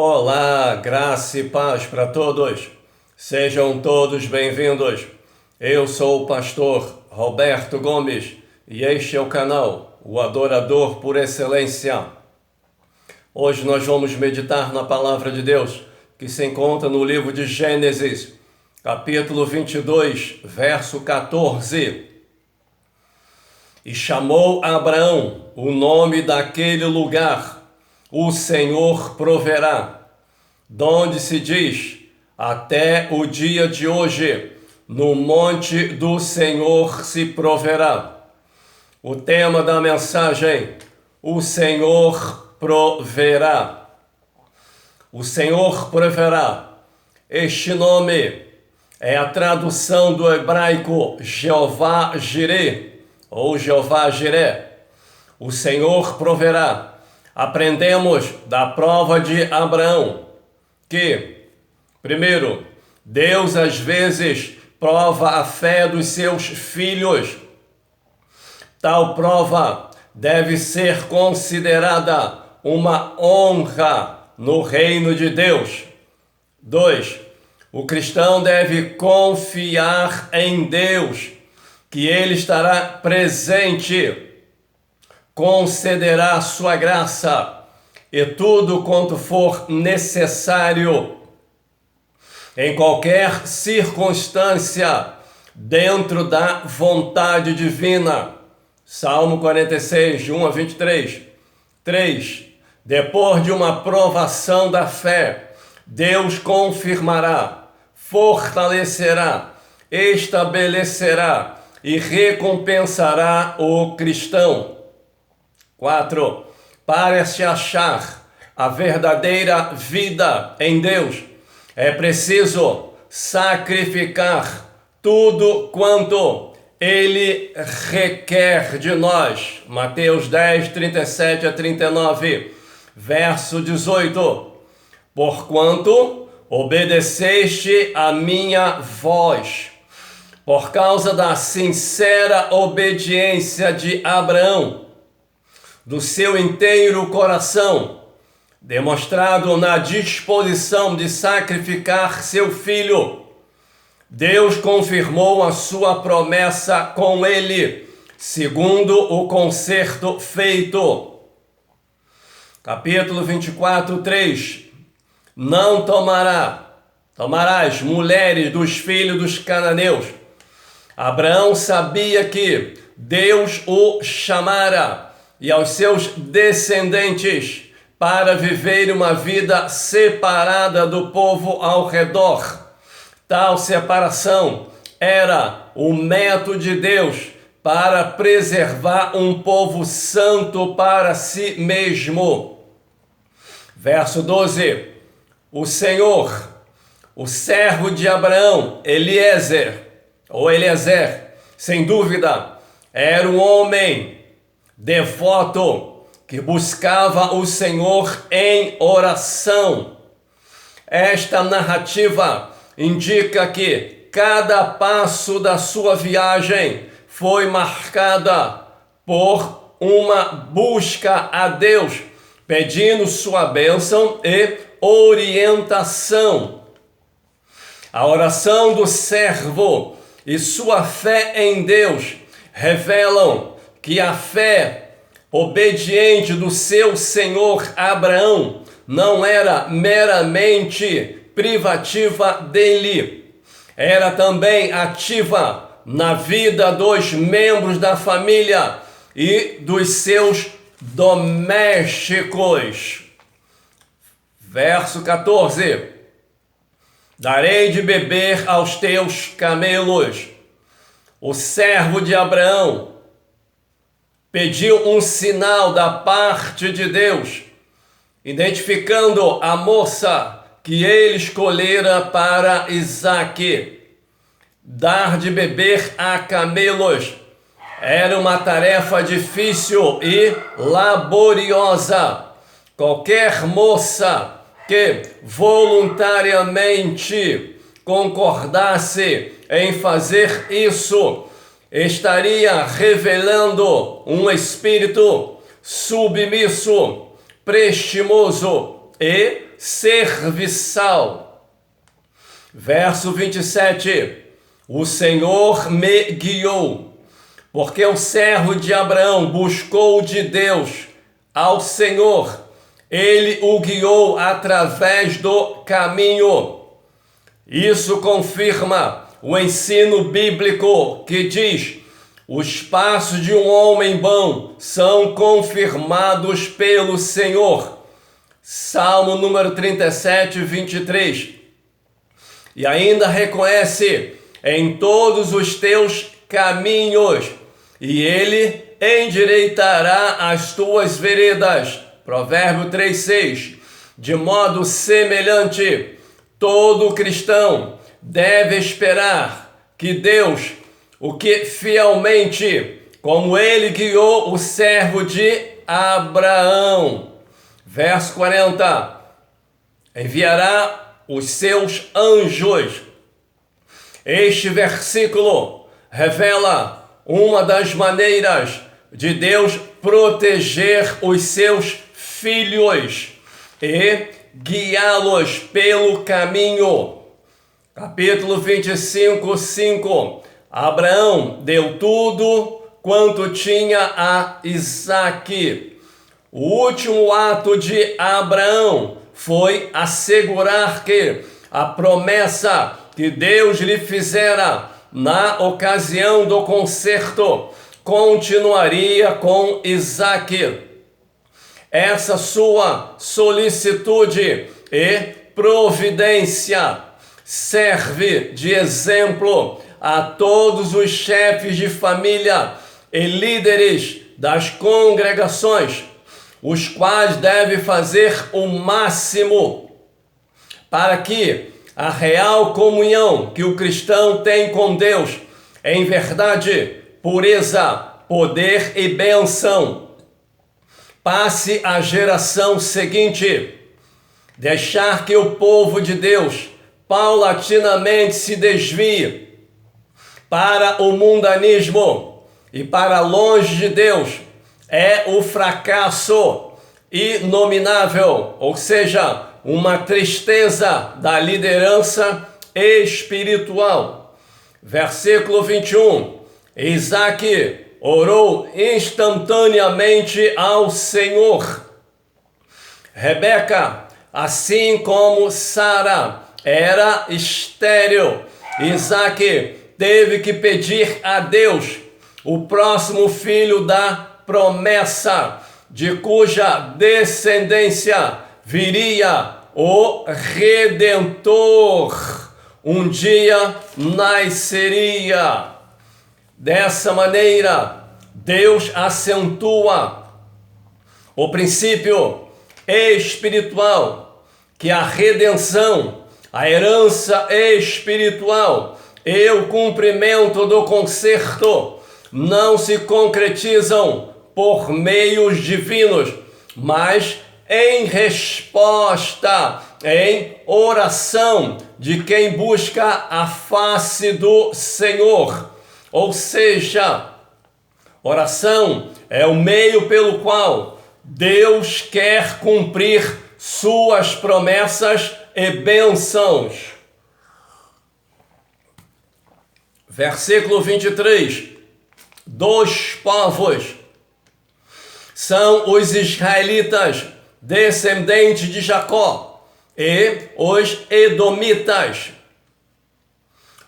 Olá, graça e paz para todos. Sejam todos bem-vindos. Eu sou o pastor Roberto Gomes e este é o canal, o Adorador por Excelência. Hoje nós vamos meditar na palavra de Deus, que se encontra no livro de Gênesis, capítulo 22, verso 14. E chamou Abraão o nome daquele lugar, o Senhor proverá, donde se diz, até o dia de hoje, no monte do Senhor se proverá. O tema da mensagem, o Senhor proverá. O Senhor proverá. Este nome é a tradução do hebraico Jeová Jireh, ou Jeová Jireh. O Senhor proverá. Aprendemos da prova de Abraão que, primeiro, Deus às vezes prova a fé dos seus filhos. Tal prova deve ser considerada uma honra no reino de Deus. 2. O cristão deve confiar em Deus, que Ele estará presente, concederá sua graça e tudo quanto for necessário em qualquer circunstância dentro da vontade divina. Salmo 46, de 1 a 23. 3. Depois de uma provação da fé, Deus confirmará, fortalecerá, estabelecerá e recompensará o cristão. 4. Para se achar a verdadeira vida em Deus, é preciso sacrificar tudo quanto Ele requer de nós. Mateus 10, 37 a 39, verso 18. Porquanto obedeceste a minha voz, por causa da sincera obediência de Abraão, do seu inteiro coração, demonstrado na disposição de sacrificar seu filho, Deus confirmou a sua promessa com ele, segundo o concerto feito. Capítulo 24, 3. Não tomarás mulheres dos filhos dos cananeus. Abraão sabia que Deus o chamara e aos seus descendentes para viver uma vida separada do povo ao redor. Tal separação era o método de Deus para preservar um povo santo para si mesmo. Verso 12. O Senhor, o servo de Abraão, Eliezer, sem dúvida, era um homem devoto que buscava o Senhor em oração. Esta narrativa indica que cada passo da sua viagem foi marcada por uma busca a Deus, pedindo sua bênção e orientação. A oração do servo e sua fé em Deus revelam que a fé obediente do seu senhor Abraão não era meramente privativa dele, era também ativa na vida dos membros da família e dos seus domésticos. Verso 14. Darei de beber aos teus camelos. O servo de Abraão pediu um sinal da parte de Deus, identificando a moça que ele escolhera para Isaque. Dar de beber a camelos era uma tarefa difícil e laboriosa. Qualquer moça que voluntariamente concordasse em fazer isso estaria revelando um espírito submisso, prestimoso e serviçal. Verso 27. O Senhor me guiou, porque o servo de Abraão buscou de Deus ao Senhor. Ele o guiou através do caminho. Isso confirma o ensino bíblico que diz: os passos de um homem bom são confirmados pelo Senhor. Salmo número 37, 23. E ainda reconhece: em todos os teus caminhos, e ele endireitará as tuas veredas. Provérbios 3:6. De modo semelhante, todo cristão deve esperar que Deus, o que fielmente, como ele guiou o servo de Abraão. Verso 40. Enviará os seus anjos. Este versículo revela uma das maneiras de Deus proteger os seus filhos e guiá-los pelo caminho. Capítulo 25, 5. Abraão deu tudo quanto tinha a Isaque. O último ato de Abraão foi assegurar que a promessa que Deus lhe fizera na ocasião do concerto continuaria com Isaque. Essa sua solicitude e providência serve de exemplo a todos os chefes de família e líderes das congregações, os quais devem fazer o máximo para que a real comunhão que o cristão tem com Deus, em verdade, pureza, poder e bênção, passe à geração seguinte. Deixar que o povo de Deus paulatinamente se desvie para o mundanismo e para longe de Deus é o fracasso inominável, ou seja, uma tristeza da liderança espiritual. Versículo 21. Isaque orou instantaneamente ao Senhor. Rebeca, assim como Sara, era estéril. Isaque teve que pedir a Deus o próximo filho da promessa, de cuja descendência viria o Redentor. Um dia nasceria. Dessa maneira, Deus acentua o princípio espiritual, que a redenção, a herança espiritual e o cumprimento do concerto não se concretizam por meios divinos, mas em resposta, em oração de quem busca a face do Senhor. Ou seja, oração é o meio pelo qual Deus quer cumprir suas promessas e bênçãos. Versículo 23. Dos povos são os israelitas, descendentes de Jacó, e os edomitas.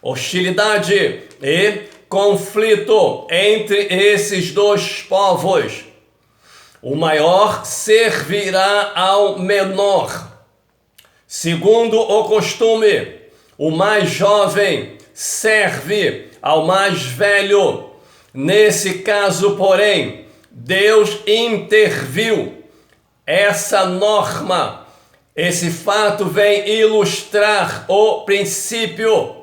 Hostilidade e conflito entre esses dois povos. O maior servirá ao menor. Segundo o costume, o mais jovem serve ao mais velho. Nesse caso, porém, Deus interviu. Essa norma, esse fato vem ilustrar o princípio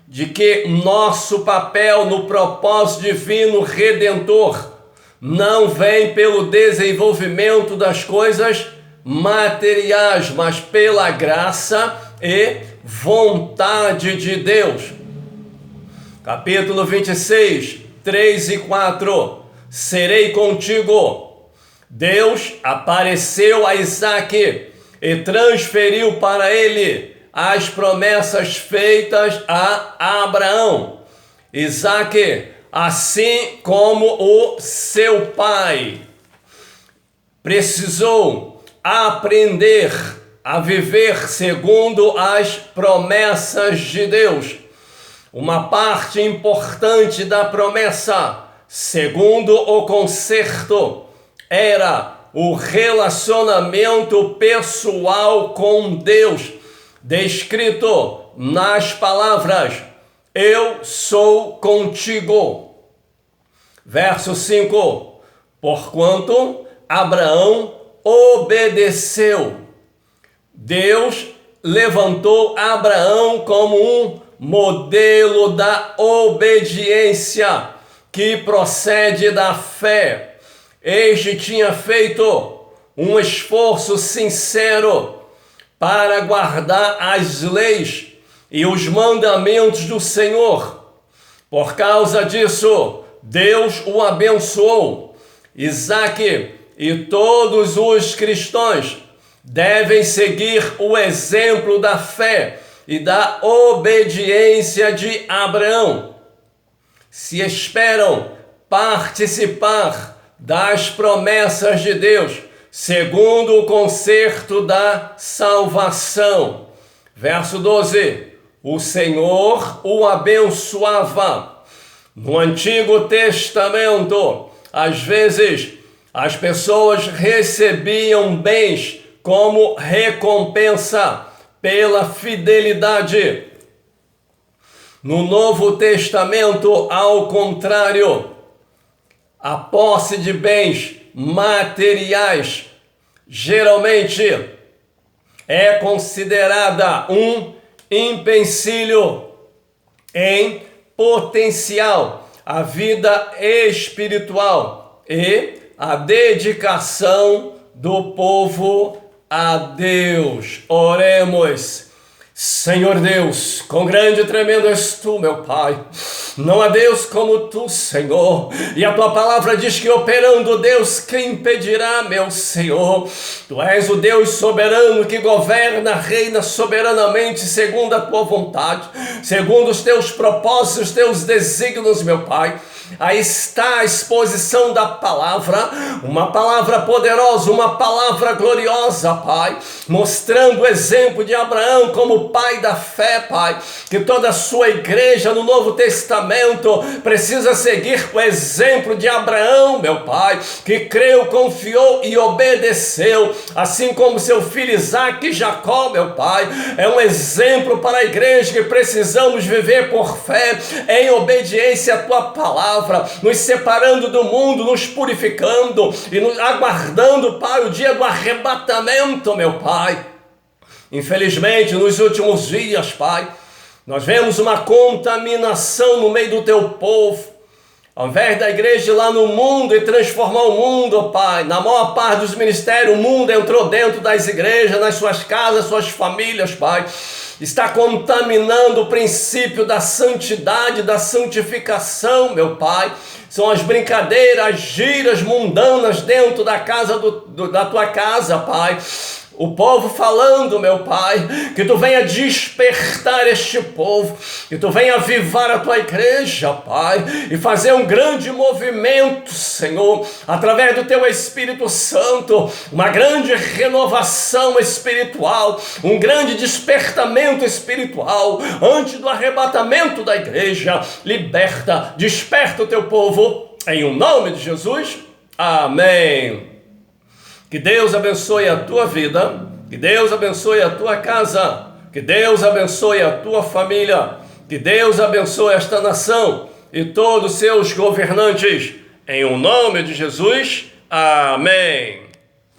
de que nosso papel no propósito divino redentor não vem pelo desenvolvimento das coisas materiais, mas pela graça e vontade de Deus. Capítulo 26, 3 e 4. Serei contigo. Deus apareceu a Isaque e transferiu para ele as promessas feitas a Abraão. Isaque, assim como o seu pai, precisou aprender a viver segundo as promessas de Deus. Uma parte importante da promessa, segundo o concerto, era o relacionamento pessoal com Deus, descrito nas palavras: eu sou contigo. Verso 5: porquanto Abraão obedeceu. Deus levantou Abraão como um modelo da obediência que procede da fé. Este tinha feito um esforço sincero para guardar as leis e os mandamentos do Senhor. Por causa disso, Deus o abençoou. Isaque e todos os cristãos devem seguir o exemplo da fé e da obediência de Abraão. Se esperam participar das promessas de Deus, segundo o concerto da salvação. Verso 12: o Senhor o abençoava. No Antigo Testamento, às vezes, as pessoas recebiam bens como recompensa pela fidelidade. No Novo Testamento, ao contrário, a posse de bens materiais geralmente é considerada um empecilho em potencial a vida espiritual e a dedicação do povo a Deus. Oremos. Senhor Deus, quão grande e tremendo és tu, meu Pai. Não há Deus como tu, Senhor. E a tua palavra diz que operando Deus, quem impedirá, meu Senhor? Tu és o Deus soberano que governa, reina soberanamente segundo a tua vontade, segundo os teus propósitos, os teus desígnios, meu Pai. Aí está a exposição da palavra, uma palavra poderosa, uma palavra gloriosa, Pai, mostrando o exemplo de Abraão como pai da fé, Pai, que toda a sua igreja no Novo Testamento precisa seguir o exemplo de Abraão, meu Pai, que creu, confiou e obedeceu, assim como seu filho Isaque e Jacó, meu Pai. É um exemplo para a igreja que precisamos viver por fé, em obediência à tua palavra, nos separando do mundo, nos purificando e nos aguardando, Pai, o dia do arrebatamento, meu Pai. Infelizmente, nos últimos dias, Pai, nós vemos uma contaminação no meio do teu povo. Ao invés da igreja ir lá no mundo e transformar o mundo, Pai, na maior parte dos ministérios, o mundo entrou dentro das igrejas, nas suas casas, suas famílias, Pai. Está contaminando o princípio da santidade, da santificação, meu Pai. São as brincadeiras, as giras mundanas dentro da casa da tua casa, Pai. O povo falando, meu Pai, que tu venha despertar este povo, que tu venha avivar a tua igreja, Pai, e fazer um grande movimento, Senhor, através do teu Espírito Santo, uma grande renovação espiritual, um grande despertamento espiritual, antes do arrebatamento da igreja. Liberta, desperta o teu povo, em o nome de Jesus. Amém. Que Deus abençoe a tua vida, que Deus abençoe a tua casa, que Deus abençoe a tua família, que Deus abençoe esta nação e todos os seus governantes. Em o nome de Jesus, amém.